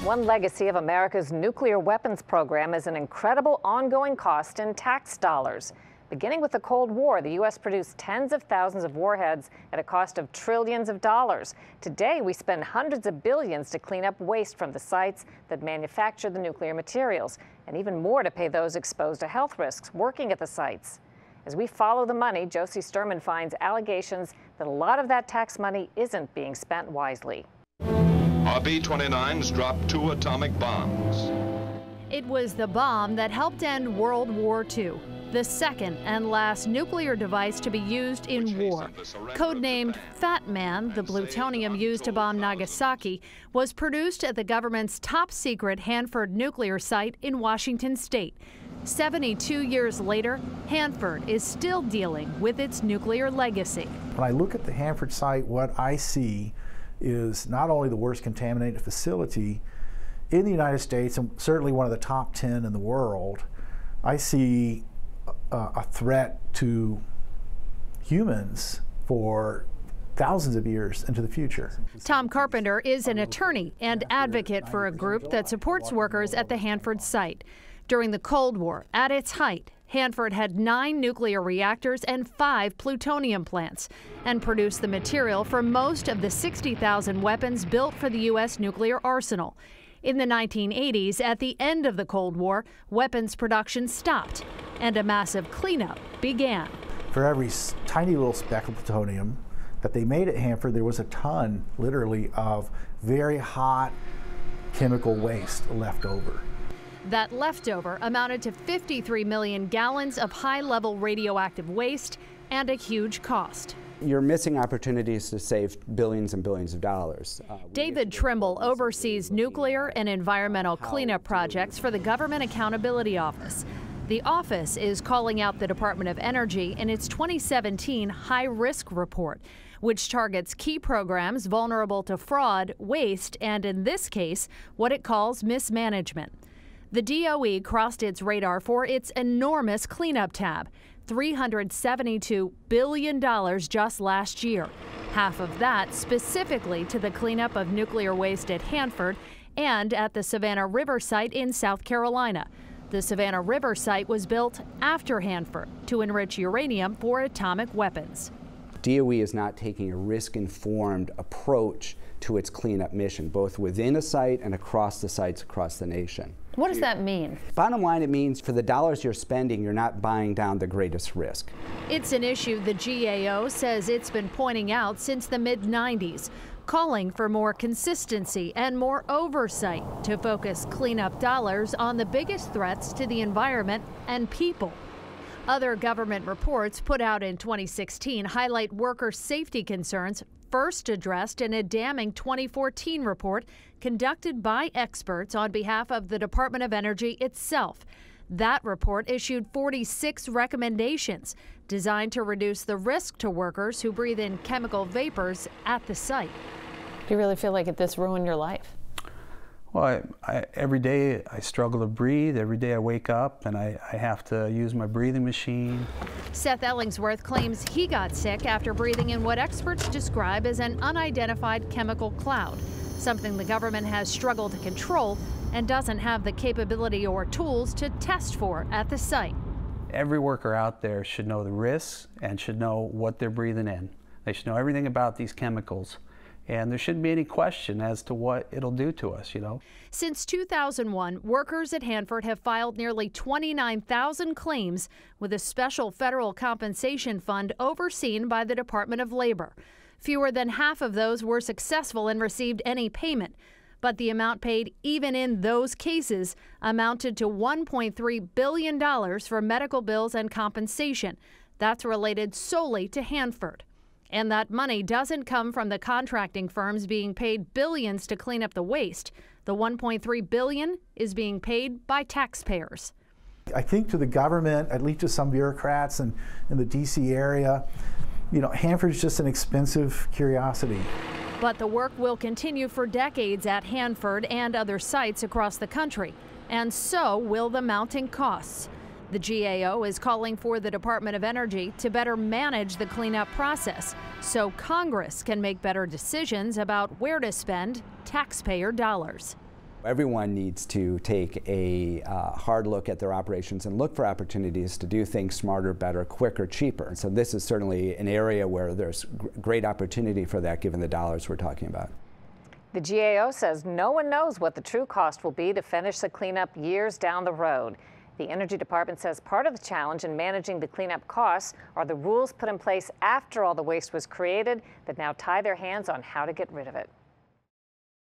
One legacy of America's nuclear weapons program is an incredible ongoing cost in tax dollars. Beginning with the Cold War, the U.S. produced tens of thousands of warheads at a cost of trillions of dollars. Today, we spend hundreds of billions to clean up waste from the sites that manufacture the nuclear materials, and even more to pay those exposed to health risks working at the sites. As we follow the money, Josie Sturman finds allegations that a lot of that tax money isn't being spent wisely. Our B-29s dropped 2 atomic bombs. It was the bomb that helped end World War II, the second and last nuclear device to be used in war. Codenamed Fat Man, the plutonium used to bomb Nagasaki was produced at the government's top-secret Hanford nuclear site in Washington state. 72 years later, Hanford is still dealing with its nuclear legacy. When I look at the Hanford site, what I see is not only the worst contaminated facility in the United States, and certainly one of the top 10 in the world. I see a threat to humans for thousands of years into the future. Tom Carpenter is an attorney and advocate for a group that supports workers at the Hanford site. During the Cold War, at its height, Hanford had 9 nuclear reactors and 5 plutonium plants and produced the material for most of the 60,000 weapons built for the U.S. nuclear arsenal. In the 1980s, at the end of the Cold War, weapons production stopped and a massive cleanup began. For every tiny little speck of plutonium that they made at Hanford, there was a ton, literally, of very hot chemical waste left over. That leftover amounted to 53 million gallons of high-level radioactive waste and a huge cost. You're missing opportunities to save billions and billions of dollars. David Trimble oversees nuclear and environmental cleanup projects for the Government Accountability Office. The office is calling out the Department of Energy in its 2017 high-risk report, which targets key programs vulnerable to fraud, waste, and in this case, what it calls mismanagement. The DOE crossed its radar for its enormous cleanup tab, $372 billion just last year. Half of that specifically to the cleanup of nuclear waste at Hanford and at the Savannah River site in South Carolina. The Savannah River site was built after Hanford to enrich uranium for atomic weapons. DOE is not taking a risk-informed approach to its cleanup mission, both within a site and across the sites across the nation. What does that mean? Bottom line, it means for the dollars you're spending, you're not buying down the greatest risk. It's an issue the GAO says it's been pointing out since the mid-90s, calling for more consistency and more oversight to focus cleanup dollars on the biggest threats to the environment and people. Other government reports put out in 2016 highlight worker safety concerns first addressed in a damning 2014 report conducted by experts on behalf of the Department of Energy itself. That report issued 46 recommendations designed to reduce the risk to workers who breathe in chemical vapors at the site. Do you really feel like this ruined your life? Well, every day I struggle to breathe. Every day I wake up and I have to use my breathing machine. Seth Ellingsworth claims he got sick after breathing in what experts describe as an unidentified chemical cloud, something the government has struggled to control and doesn't have the capability or tools to test for at the site. Every worker out there should know the risks and should know what they're breathing in. They should know everything about these chemicals. And there shouldn't be any question as to what it'll do to us, you know. Since 2001, workers at Hanford have filed nearly 29,000 claims with a special federal compensation fund overseen by the Department of Labor. Fewer than half of those were successful and received any payment. But the amount paid even in those cases amounted to $1.3 billion for medical bills and compensation. That's related solely to Hanford. And that money doesn't come from the contracting firms being paid billions to clean up the waste. The $1.3 billion is being paid by taxpayers. I think to the government, at least to some bureaucrats in the D.C. area, you know, Hanford's just an expensive curiosity. But the work will continue for decades at Hanford and other sites across the country. And so will the mounting costs. The GAO is calling for the Department of Energy to better manage the cleanup process so Congress can make better decisions about where to spend taxpayer dollars. Everyone needs to take a hard look at their operations and look for opportunities to do things smarter, better, quicker, cheaper. And so this is certainly an area where there's great opportunity for that given the dollars we're talking about. The GAO says no one knows what the true cost will be to finish the cleanup years down the road. The Energy Department says part of the challenge in managing the cleanup costs are the rules put in place after all the waste was created that now tie their hands on how to get rid of it.